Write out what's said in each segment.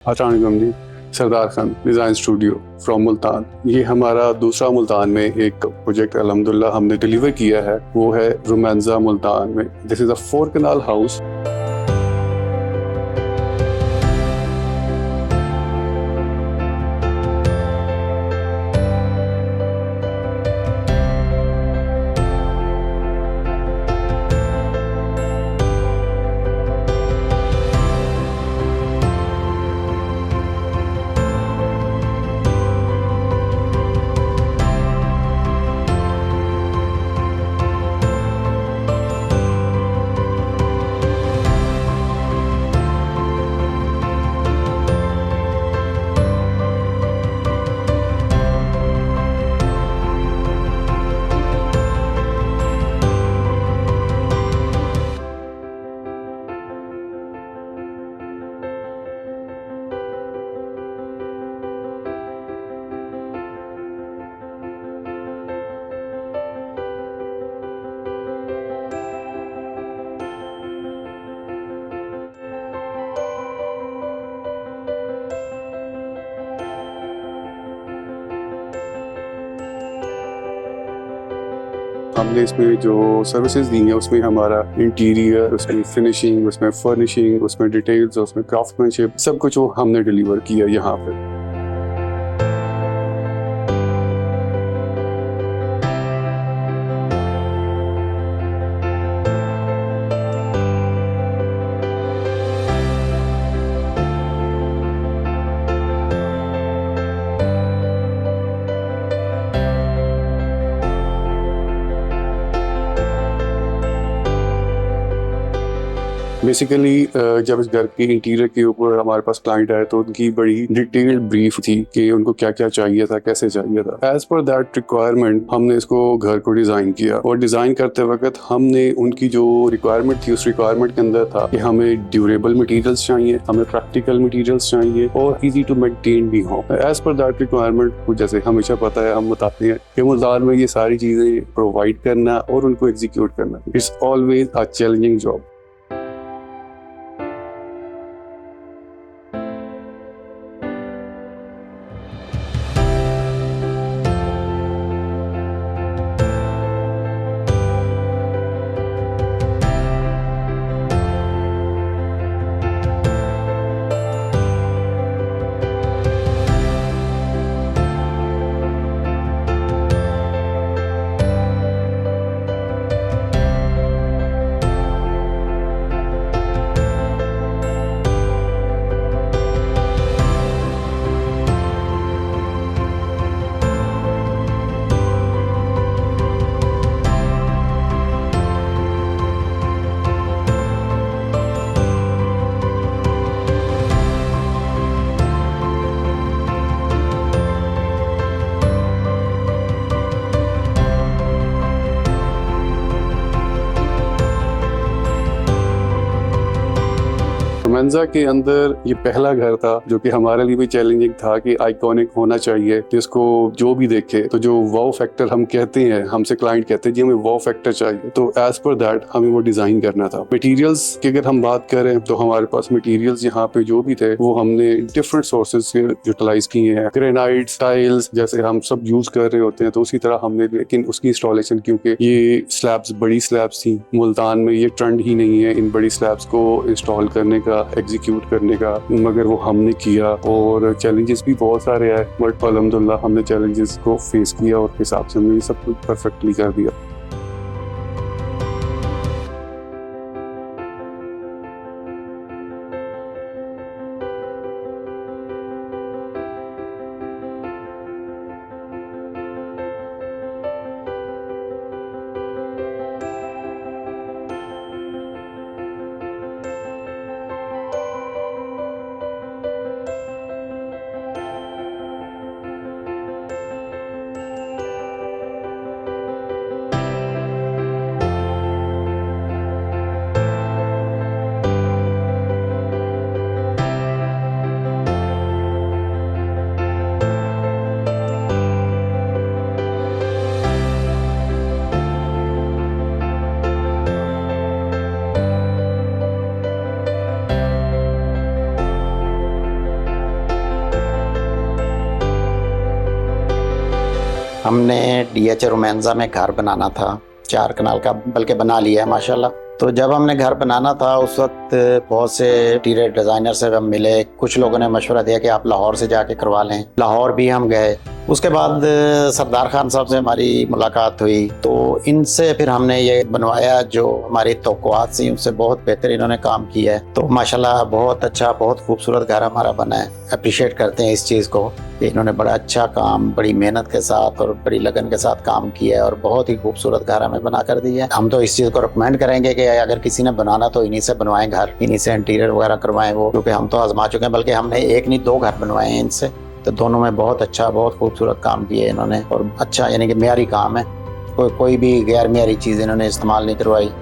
अस्सलाम वालेकुम जी। Sardar Khan design studio from Multan. ये हमारा दूसरा मुल्तान में एक प्रोजेक्ट अल्हम्दुलिल्लाह हमने डिलीवर किया है, वो है रोमांजा मुल्तान में। This is a 4 kanal house. हमने इसमें जो सर्विसेज दी हैं उसमें हमारा इंटीरियर, उसमें फिनिशिंग, उसमें फर्निशिंग, उसमें डिटेल्स, उसमें क्राफ्टमैनशिप, सब कुछ वो हमने डिलीवर किया यहाँ पे। बेसिकली जब इस घर के इंटीरियर के ऊपर हमारे पास क्लाइंट आए तो उनकी बड़ी डिटेल्ड ब्रीफ थी कि उनको क्या क्या चाहिए था, कैसे चाहिए था। एज पर दैट रिक्वायरमेंट हमने इसको घर को डिज़ाइन किया, और डिज़ाइन करते वक्त हमने उनकी जो रिक्वायरमेंट थी उस रिक्वायरमेंट के अंदर था कि हमें ड्यूरेबल मटीरियल्स चाहिए, हमें प्रैक्टिकल मटीरियल्स चाहिए और ईजी टू मेंटेन भी हो। एज पर दैट रिक्वायरमेंट, जैसे हमेशा पता है, हम बताते हैं कि मुल्तान में ये सारी चीज़ें प्रोवाइड करना और उनको एग्जीक्यूट करना it's always a challenging job. Romanza के अंदर ये पहला घर था जो कि हमारे लिए भी चैलेंजिंग था कि आइकॉनिक होना चाहिए, जिसको जो भी देखे तो जो वाव फैक्टर हम कहते हैं, हमसे क्लाइंट कहते हैं जी हमें वाव फैक्टर चाहिए, तो एज पर दैट हमें वो डिजाइन करना था। मटेरियल्स की अगर हम बात करें तो हमारे पास मटेरियल्स यहाँ पे जो भी थे वो हमने डिफरेंट सोर्सेज से यूटिलाइज किए हैं। ग्रेनाइट, टाइल्स जैसे हम सब यूज कर रहे होते हैं तो उसी तरह हमने, लेकिन उसकी इंस्टॉलेशन, क्योंकि ये स्लैब्स बड़ी स्लैब्स थी, मुल्तान में ये ट्रेंड ही नहीं है इन बड़ी स्लैब्स को इंस्टॉल करने का, एग्जीक्यूट करने का, मगर वो हमने किया और चैलेंजेस भी बहुत सारे आए, बट अल्हम्दुलिल्लाह हमने चैलेंजेस को फेस किया और हिसाब से हमने सब कुछ परफेक्टली कर दिया। हमने DH रोमांजा में घर बनाना था, 4 कनाल का, बल्कि बना लिया है माशाल्लाह। तो जब हमने घर बनाना था उस वक्त बहुत से इंटीरियर डिज़ाइनर से हम मिले। कुछ लोगों ने मशवरा दिया कि आप लाहौर से जाके करवा लें। लाहौर भी हम गए। उसके बाद सरदार खान साहब से हमारी मुलाकात हुई, तो इनसे फिर हमने ये बनवाया जो हमारी तवक्कुआत थी उससे बहुत बेहतर इन्होंने काम किया है। तो माशाल्लाह बहुत अच्छा, बहुत खूबसूरत घर हमारा बना है। अप्रिशिएट करते हैं इस चीज़ को कि इन्होंने बड़ा अच्छा काम, बड़ी मेहनत के साथ और बड़ी लगन के साथ काम किया है और बहुत ही खूबसूरत घर हमें बना कर दिया है। हम तो इस चीज़ को रिकमेंड करेंगे कि अगर किसी ने बनाना तो इन्हीं से बनवाएं घर, इन्हीं से इंटीरियर वगैरह करवाएं वो, क्योंकि हम तो आजमा चुके हैं, बल्कि हमने 1 नहीं 2 घर बनवाए हैं इनसे। तो दोनों में बहुत अच्छा, बहुत खूबसूरत काम किया है इन्होंने और अच्छा, यानी कि मेयारी काम है। कोई भी गैर मेयारी चीज़ इन्होंने इस्तेमाल नहीं करवाई।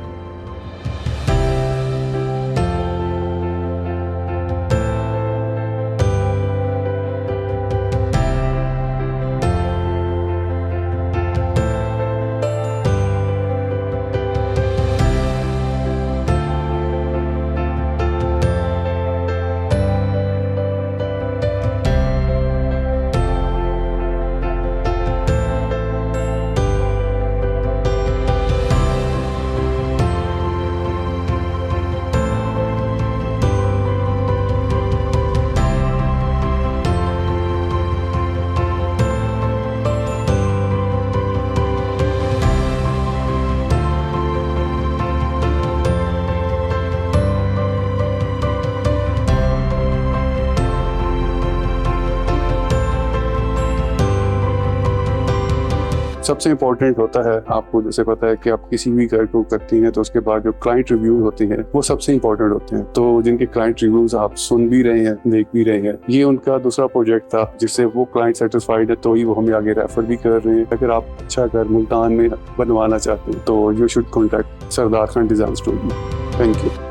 सबसे इम्पोर्टेंट होता है, आपको जैसे पता है कि आप किसी भी घर को करती हैं तो उसके बाद जो क्लाइंट रिव्यूज होते हैं वो सबसे इम्पोर्टेंट होते हैं। तो जिनके क्लाइंट रिव्यूज आप सुन भी रहे हैं, देख भी रहे हैं, ये उनका दूसरा प्रोजेक्ट था जिससे वो क्लाइंट सेटिस्फाइड है, तो ही वो हमें आगे रेफर भी कर रहे हैं। अगर आप अच्छा घर मुल्तान में बनवाना चाहते हैं तो you should contact Sardar Khan design studio. Thank you.